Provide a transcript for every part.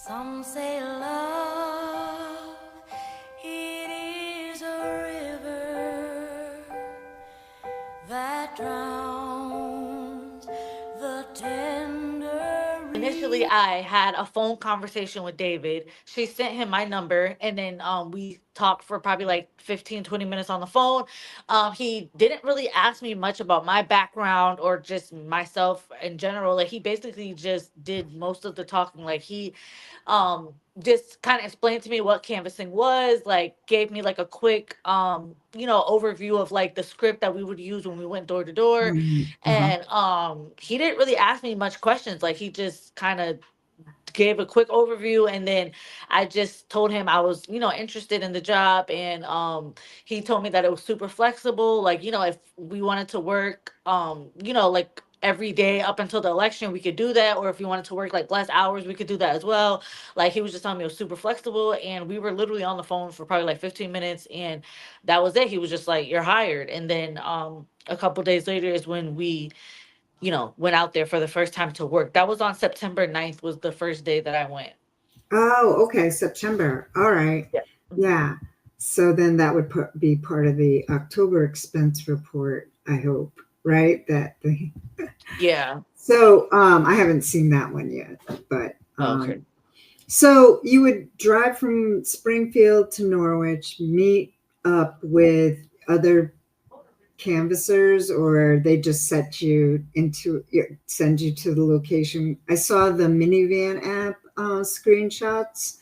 Some say love, it is a river that drowns the tender Initially, I had a phone conversation with David. She sent him my number, and then we talked for probably like 15, 20 minutes on the phone. He didn't really ask me much about my background or just myself in general. Like, he basically just did most of the talking. Like, he just kind of explained to me what canvassing was, like gave me like a quick overview of like the script that we would use when we went door to door. Right. Uh-huh. And he didn't really ask me much questions. Like, he just kind of gave a quick overview, and then I just told him I was, interested in the job. And he told me that it was super flexible. Like, if we wanted to work like every day up until the election, we could do that. Or if we wanted to work like less hours, we could do that as well. Like, he was just telling me it was super flexible, and we were literally on the phone for probably like 15 minutes, and that was it. He was just like, "You're hired." And then a couple days later is when we went out there for the first time to work. That was on September 9th was the first day that I went. Oh, okay, September. All right. Yeah. Mhm. Yeah. So then that would be part of the October expense report, I hope, right? That the Yeah. so I haven't seen that one yet, but Okay. so you would drive from Springfield to Norwich, meet up with other canvassers, or they just send you to the location. I saw the minivan app screenshots,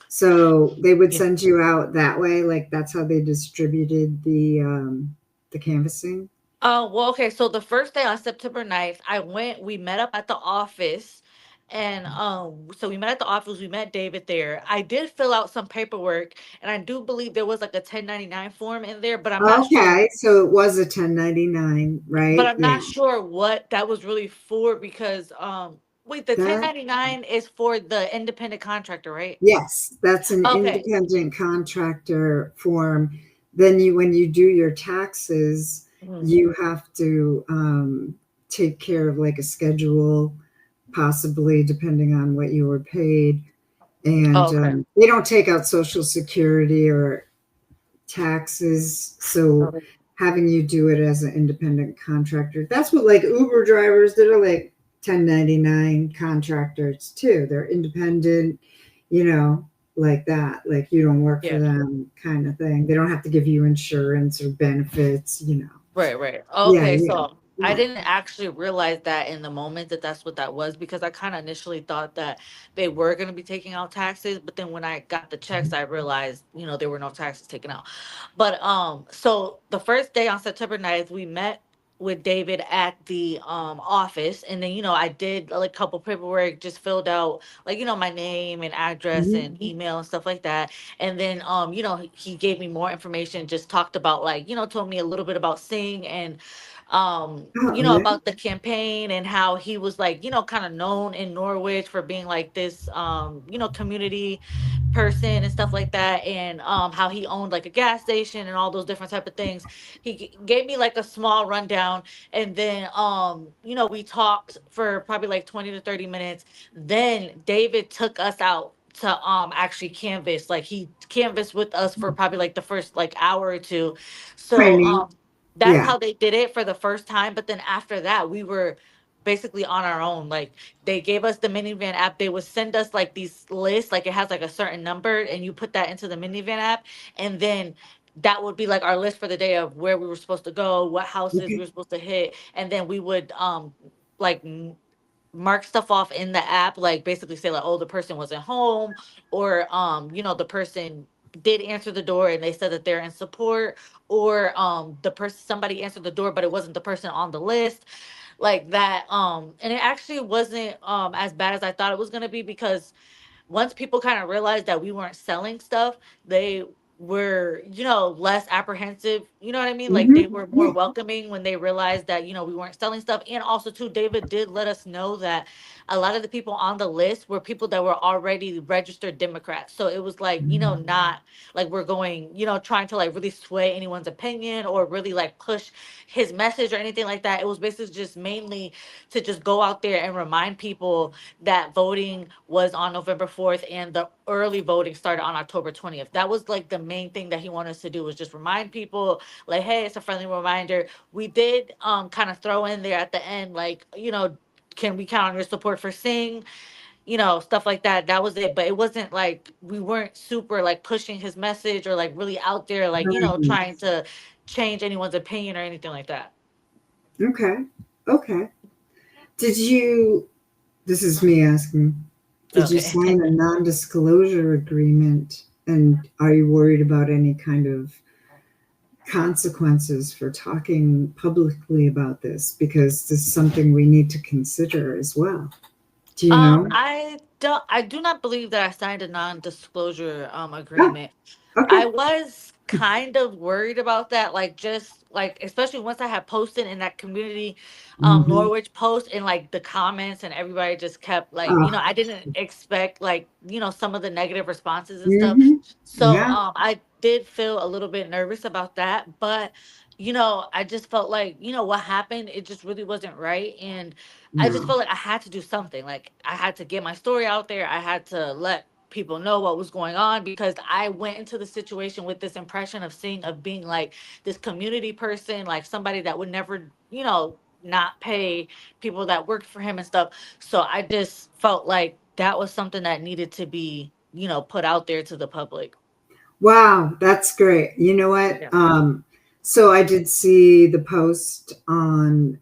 so they would Yeah. send you out that way. Like that's how they distributed the canvassing. Oh, well, okay. So the first day on September 9th, we met up at the office. And so we met at the office, we met David there. I did fill out some paperwork, and I do believe there was like a 1099 form in there, but I'm not sure. Okay, so it was a 1099, But right? I'm Yeah, not sure what that was really for, because wait, the that 1099 is for the independent contractor, right? yes, that's an Okay. independent contractor form. Then when you do your taxes, Mhm. you have to take care of like a schedule, possibly depending on what you were paid. And Okay. they don't take out Social Security or taxes. So Okay. having you do it as an independent contractor, that's what like Uber drivers that are like 1099 contractors too. They're independent, you know, like that. Like you don't work for Yeah. them kind of thing. They don't have to give you insurance or benefits. Right, right. Yeah, Okay, yeah, so I yeah. didn't actually realize that in the moment that that's what that was, because I kind of initially thought that they were going to be taking out taxes, but then when I got the checks, I realized, there were no taxes taken out. But so the first day on September 9th, we met with David at the office, and then I did like a couple paperwork, just filled out like my name and address Mhm. and email and stuff like that. And then he gave me more information, just talked about like told me a little bit about Sing, and Oh, yeah. about the campaign, and how he was like kind of known in Norwich for being like this community person and stuff like that. And how he owned like a gas station and all those different type of things. He gave me like a small rundown, and then we talked for probably like 20 to 30 minutes. Then David took us out to actually canvas. Like, he canvassed with us for probably like the first like hour or two. So Training. that's Yeah. how they did it for the first time. But then after that, we were basically on our own. Like, they gave us the minivan app. They would send us like these lists, like it has like a certain number, and you put that into the minivan app, and then that would be like our list for the day of where we were supposed to go, what houses we Okay. were supposed to hit. And then we would like mark stuff off in the app, like basically say like, oh, the person wasn't home, or the person did answer the door and they said that they're in support, or the person, somebody answered the door but it wasn't the person on the list, like that. And it actually wasn't as bad as I thought it was going to be, because once people kind of realized that we weren't selling stuff, they were, less apprehensive. You know what I mean? Like they Hmm. were more Yeah. welcoming when they realized that, we weren't selling stuff. And also too, David did let us know that a lot of the people on the list were people that were already registered Democrats. So it was like, not like we're going, trying to like really sway anyone's opinion or really like push his message or anything like that. It was basically just mainly to just go out there and remind people that voting was on November 4th and the early voting started on October 20th. That was like the main thing that he wanted us to do, was just remind people like, hey, it's a friendly reminder. We did kind of throw in there at the end, like, can we count on your support for Sing? Stuff like that. That was it. But it wasn't like we weren't super like pushing his message or like really out there, like, Right. trying to change anyone's opinion or anything like that. Okay. Okay. Did you, this is me asking, did you Okay. sign a non-disclosure agreement? And are you worried about any kind of consequences for talking publicly about this? Because this is something we need to consider as well. Do you know? I do not believe that I signed a non-disclosure Oh, agreement. okay. I was kind of worried about that, like just like especially once I had posted in that community Hmm. Norwich post, and like the comments and everybody just kept like, Oh, I didn't expect like, some of the negative responses and stuff. hmm. So Yeah. I did feel a little bit nervous about that, but I just felt like, what happened, it just really wasn't right. And I just No. felt like I had to do something. Like I had to get my story out there. I had to let people know what was going on, because I went into the situation with this impression of being like this community person, like somebody that would never, not pay people that worked for him and stuff. So I just felt like that was something that needed to be, put out there to the public. Wow, that's great. You know what? Yeah. So I did see the post on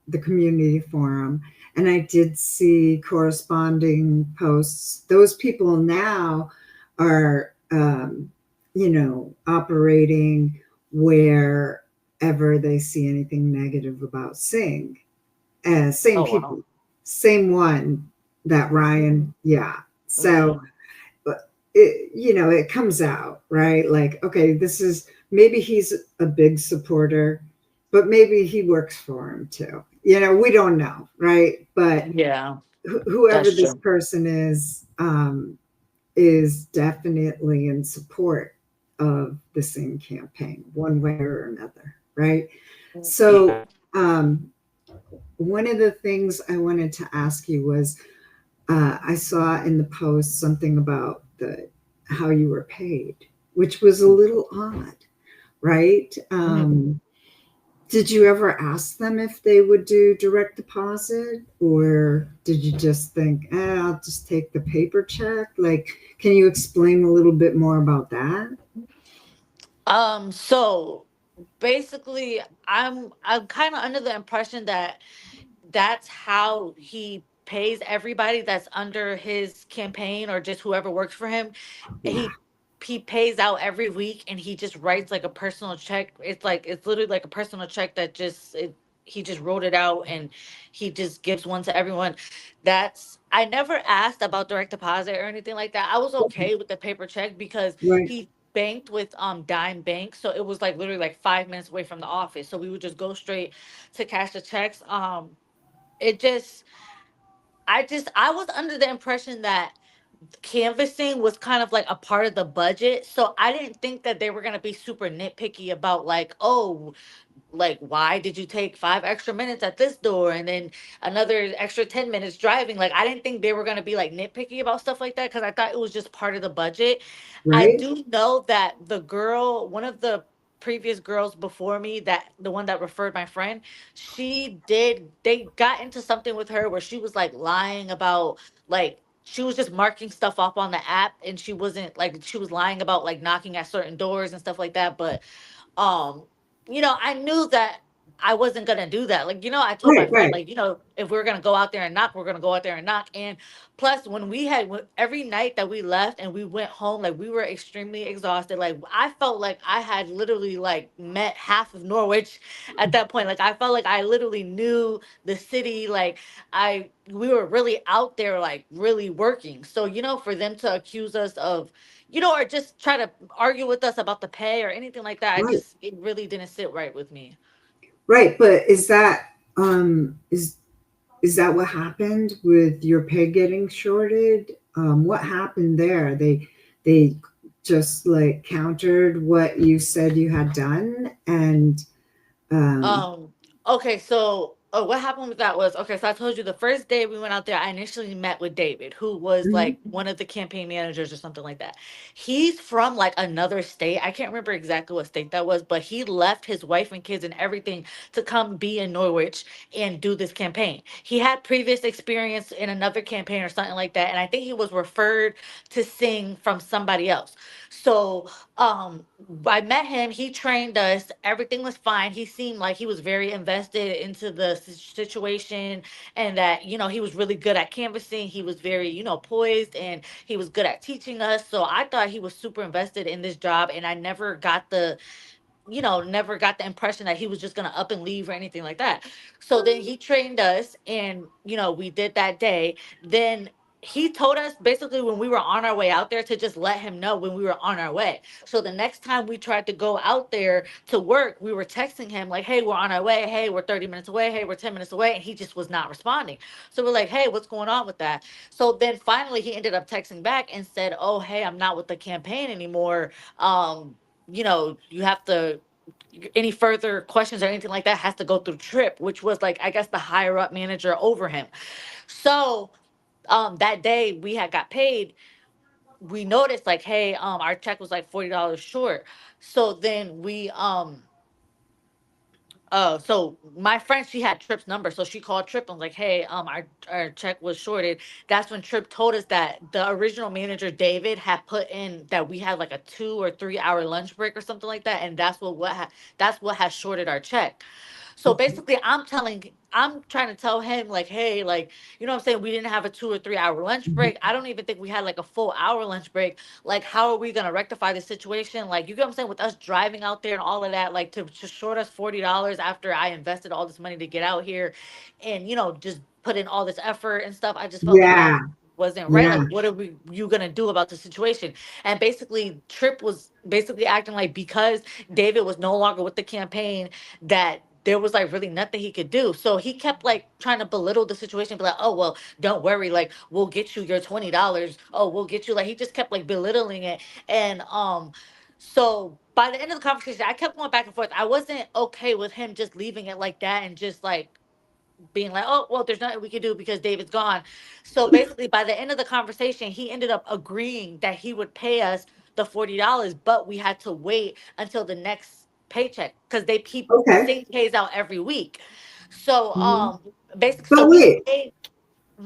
the community forum, and I did see corresponding posts. Those people now are, operating wherever they see anything negative about Sing. Same Oh people, wow. same one, that Ryan. Yeah. So Mm, but it comes out, right? Like, okay, this is, maybe he's a big supporter, but maybe he works for him too. We don't know, right? But yeah, whoever that's this true. person is definitely in support of the Sing campaign, one way or another, right? So, Yeah. um, one of the things I wanted to ask you was, I saw in the post something about the how you were paid, which was a little odd, right? Mhm. Did you ever ask them if they would do direct deposit, or did you just think, I'll just take the paper check? Like, can you explain a little bit more about that? So basically, I'm kind of under the impression that that's how he pays everybody that's under his campaign or just whoever works for him. Yeah, He pays out every week, and he just writes like a personal check. It's literally like a personal check that he just wrote it out, and he just gives one to everyone. I never asked about direct deposit or anything like that. I was okay with the paper check because right, he banked with Dime Bank, so it was like literally like 5 minutes away from the office, so we would just go straight to cash the checks. It just I was under the impression that canvassing was kind of like a part of the budget, so I didn't think that they were going to be super nitpicky about like, oh, like why did you take 5 extra minutes at this door and then another extra 10 minutes driving. Like I didn't think they were going to be like nitpicky about stuff like that, because I thought it was just part of the budget. I right, do know that the girl, one of the previous girls before me, that the one that referred my friend, they got into something with her where she was like lying about, like she was just marking stuff off on the app, and she wasn't like, she was lying about like knocking at certain doors and stuff like that. But um I knew that I wasn't gonna do that. Like, I told my Right, friend, right, like, if we're gonna go out there and knock, we're gonna go out there and knock. And plus, when every night that we left and we went home, like, we were extremely exhausted. Like, I felt like I had literally like met half of Norwich at that point. Like, I felt like I literally knew the city. Like, we were really out there, like, really working. So, for them to accuse us of, or just try to argue with us about the pay or anything like that, right, it really didn't sit right with me. right. But is that is that what happened with your pig getting shorted? What happened there? They just like countered what you said you had done, and um, Um, okay, so what happened with that was, okay, so I told you the first day we went out there, I initially met with David, who was mhm, like one of the campaign managers or something like that. He's from like another state. I can't remember exactly what state that was, but he left his wife and kids and everything to come be in Norwich and do this campaign. He had previous experience in another campaign or something like that, and I think he was referred to sing from somebody else. So I met him, he trained us, everything was fine. He seemed like he was very invested into the situation, and that, he was really good at canvassing. He was very, poised, and he was good at teaching us. So I thought he was super invested in this job, and I never got the impression that he was just gonna up and leave or anything like that. So then he trained us, and we did that day. Then he told us basically when we were on our way out there to just let him know when we were on our way. So the next time we tried to go out there to work, we were texting him like, "Hey, we're on our way. Hey, we're 30 minutes away. Hey, we're 10 minutes away." And he just was not responding. So we're like, "Hey, what's going on with that?" So then finally he ended up texting back and said, "Oh, hey, I'm not with the campaign anymore. You have to, any further questions or anything like that has to go through Trip," which was like, I guess, the higher up manager over him. So that day we had got paid, we noticed like, hey, our check was like $40 short. So then so my friend, she had Trip's number, so she called Trip and was like, "Hey, our check was shorted." That's when Trip told us that the original manager David had put in that we had like a 2 or 3 hour lunch break or something like that, and that's what has shorted our check. So mhm. basically, I'm trying to tell him like, hey, like, what I'm saying, we didn't have a 2 or 3 hour lunch break. I don't even think we had like a full hour lunch break. Like, how are we gonna rectify the situation? Like, you get what I'm saying, with us driving out there and all of that, like, to short us $40 after I invested all this money to get out here, and just put in all this effort and stuff. I just felt like that Yeah, wasn't right. yeah. Like, what are you gonna do about the situation? And basically, Trip was basically acting like because David was no longer with the campaign, that there was like really nothing he could do. So he kept like trying to belittle the situation, be like, "Oh well, don't worry, like we'll get you your $20. Oh, we'll get you," like he just kept like belittling it. And so by the end of the conversation, I kept going back and forth. I wasn't okay with him just leaving it like that and just like being like, "Oh, well, there's nothing we can do because David's gone." So basically, by the end of the conversation, he ended up agreeing that he would pay us the $40, but we had to wait until the next paycheck because they keep Okay. sync pays out every week. So Mhm. basically, so But we wait, stayed.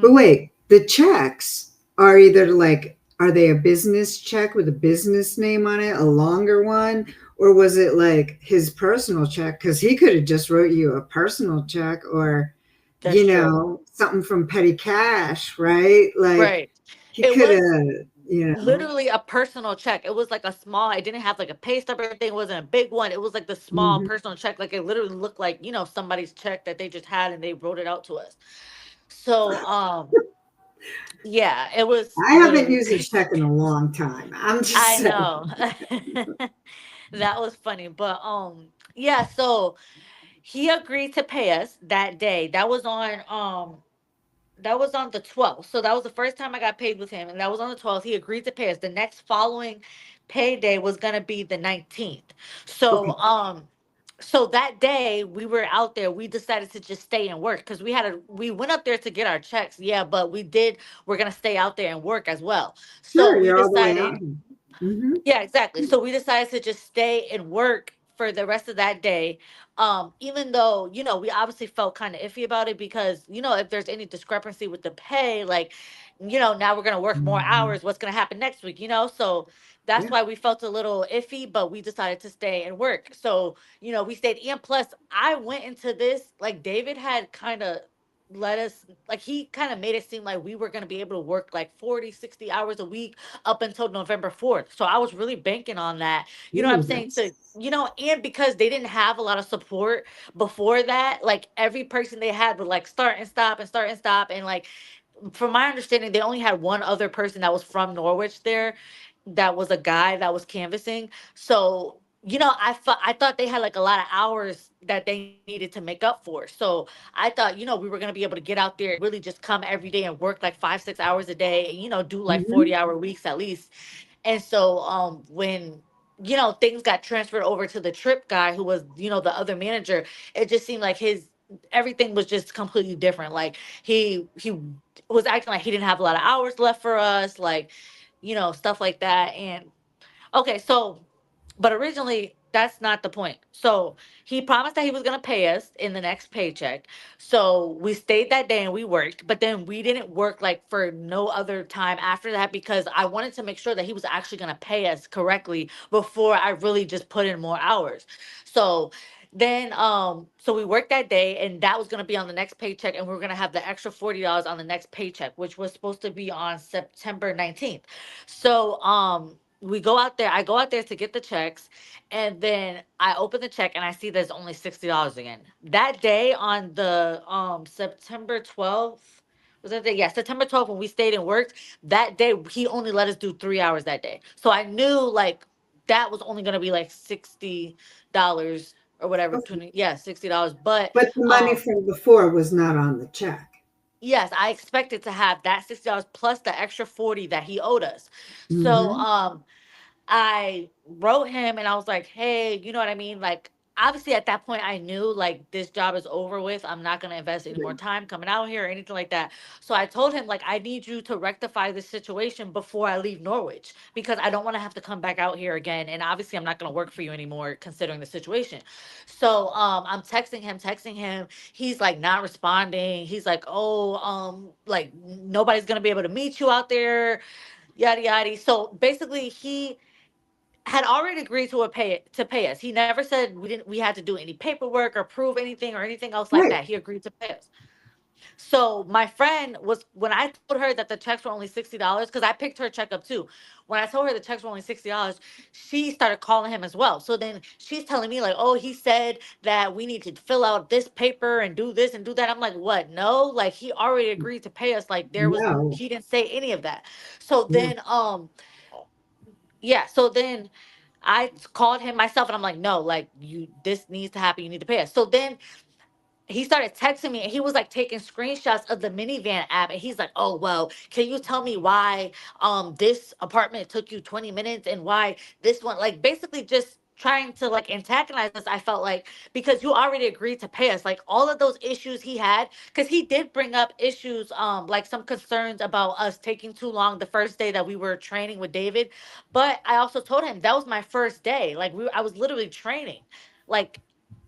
but Mhm. wait. The checks are either like, are they a business check with a business name on it, a longer one, or was it like his personal check? Because he could have just wrote you a personal check, or That's true. something from petty cash, right? Like Right. he It could was have, literally a personal check. It was like a small, it didn't have like a pay stub or anything. It wasn't a big one. It was like the small Mhm. personal check. Like it literally looked like, somebody's check that they just had and they wrote it out to us. So, yeah, it was I haven't literally, used a check in a long time. I'm just I saying. know. That was funny. But, yeah, so he agreed to pay us that day. That was on the 12th. So that was the first time I got paid with him. And that was on the 12th. He agreed to pay us. The next following payday was gonna be the 19th. Okay. So that day we were out there, we decided to just stay and work because we went up there to get our checks, yeah, but we're gonna stay out there and work as well. So Sure, we you're all the way out decided, here. Hmm. yeah, exactly. So we decided to just stay and work for the rest of that day. Even though, we obviously felt kind of iffy about it because, if there's any discrepancy with the pay, like, now we're gonna work more Hmm. hours, what's gonna happen next week, So that's Yeah. why we felt a little iffy, but we decided to stay and work. So, we stayed. And plus, I went into this, like, David had kind of let us, like, he kind of made it seem like we were going to be able to work like 40, 60 hours a week up until November 4th. So I was really banking on that. You know what I'm Ooh, saying? that's And because they didn't have a lot of support before that, like, every person they had would like start and stop and start and stop. And like, from my understanding, they only had one other person that was from Norwich there, that was a guy that was canvassing. So, I thought they had like a lot of hours that they needed to make up for. So I thought, we were gonna be able to get out there and really just come every day and work like 5, 6 hours a day, and do like mhm. 40-hour weeks at least. And so when things got transferred over to the trip guy, who was, the other manager, it just seemed like his everything was just completely different. Like, he was acting like he didn't have a lot of hours left for us, like, stuff like that. And okay, so, but originally, that's not the point. So he promised that he was going to pay us in the next paycheck. So we stayed that day and we worked, but then we didn't work like for no other time after that, because I wanted to make sure that he was actually going to pay us correctly before I really just put in more hours. So then, so we worked that day, and that was going to be on the next paycheck, and we were going to have the extra $40 on the next paycheck, which was supposed to be on September 19th. So, we go out there, I go out there to get the checks, and then I open the check and I see there's only $60 again. That day, on the September 12th, was that day? Yeah, September 12th, when we stayed and worked, that day he only let us do 3 hours that day. So I knew, like, that was only gonna be like $60 or whatever, Okay. 20, yeah, $60. But But the money um from before was not on the check. yes, I expected to have that $60 plus the extra 40 that he owed us. So Hmm. I wrote him and I was like, hey, you know what I mean? Like, obviously at that point I knew like this job is over with. I'm not gonna invest any more Yeah. time coming out here or anything like that. So I told him, like, I need you to rectify this situation before I leave Norwich, because I don't want to have to come back out here again. And obviously I'm not gonna work for you anymore considering the situation. So I'm texting him. He's like not responding. He's like, oh, like nobody's gonna be able to meet you out there, yada yada. So basically he had already agreed to pay us. He never said we had to do any paperwork or prove anything or anything else like Right. that. He agreed to pay us. So my friend was, when I told her that the checks were only $60, because I picked her check up too. When I told her the checks were only $60, she started calling him as well. So then she's telling me like, oh, he said that we need to fill out this paper and do this and do that. I'm like, what? No, like, he already agreed to pay us. Like, No. he didn't say any of that. So Yeah. then yeah, so then I called him myself and I'm like, no, like, this needs to happen. You need to pay us. So then he started texting me and he was like taking screenshots of the minivan app, and he's like, oh well, can you tell me why this apartment took you 20 minutes and why this one, like, basically just trying to like antagonize us. I felt like, because you already agreed to pay us, like all of those issues he had, because he did bring up issues, like some concerns about us taking too long the first day that we were training with David. But I also told him that was my first day, like, I was literally training, like,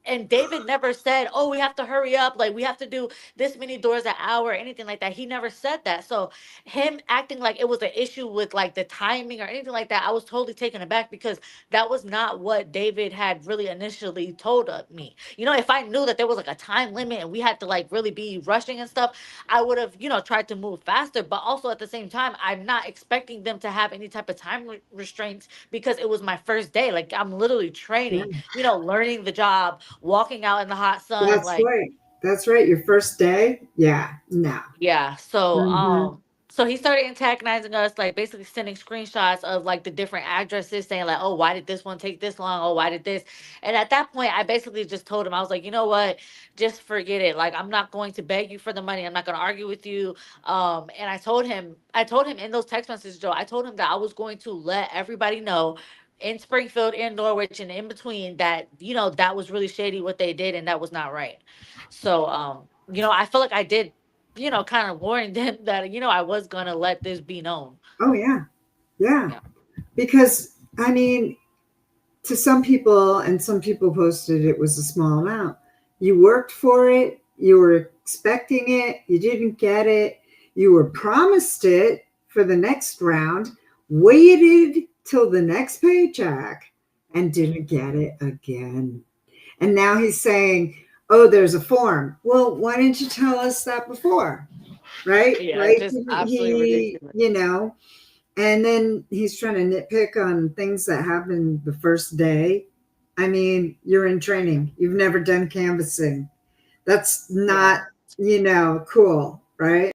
and David never said, "Oh, we have to hurry up. Like, we have to do this many doors an hour," or anything like that. He never said that. So him acting like it was an issue with like the timing or anything like that, I was totally taken aback, because that was not what David had really initially told me. If I knew that there was like a time limit and we had to like really be rushing and stuff, I would have, tried to move faster. But also at the same time, I'm not expecting them to have any type of time restraints, because it was my first day. Like, I'm literally training, Yeah. learning the job, walking out in the hot sun, That's like, right. That's right. Your first day? Yeah. No. yeah. So Hmm. so he started antagonizing us, like basically sending screenshots of like the different addresses, saying like, oh, why did this one take this long? Oh, why did this? And at that point I basically just told him, I was like, you know what, just forget it. Like, I'm not going to beg you for the money, I'm not going to argue with you. And I told him in those text messages, Joe, I told him that I was going to let everybody know in Springfield, in Norwich, and in between, that that was really shady what they did, and that was not right. So I feel like I did, kind of warn them that, I was gonna let this be known. Oh, yeah. Yeah. Yeah. Because, I mean, to some people, and some people posted it was a small amount. You worked for it, you were expecting it, you didn't get it, you were promised it for the next round, waited till the next paycheck and didn't get it again. And now he's saying, oh, there's a form. Well, why didn't you tell us that before? Right? Yeah, Like just absolutely he, ridiculous. you know, and then he's trying to nitpick on things that happened the first day. I mean, you're in training. You've never done canvassing. That's Yeah. not, cool, right?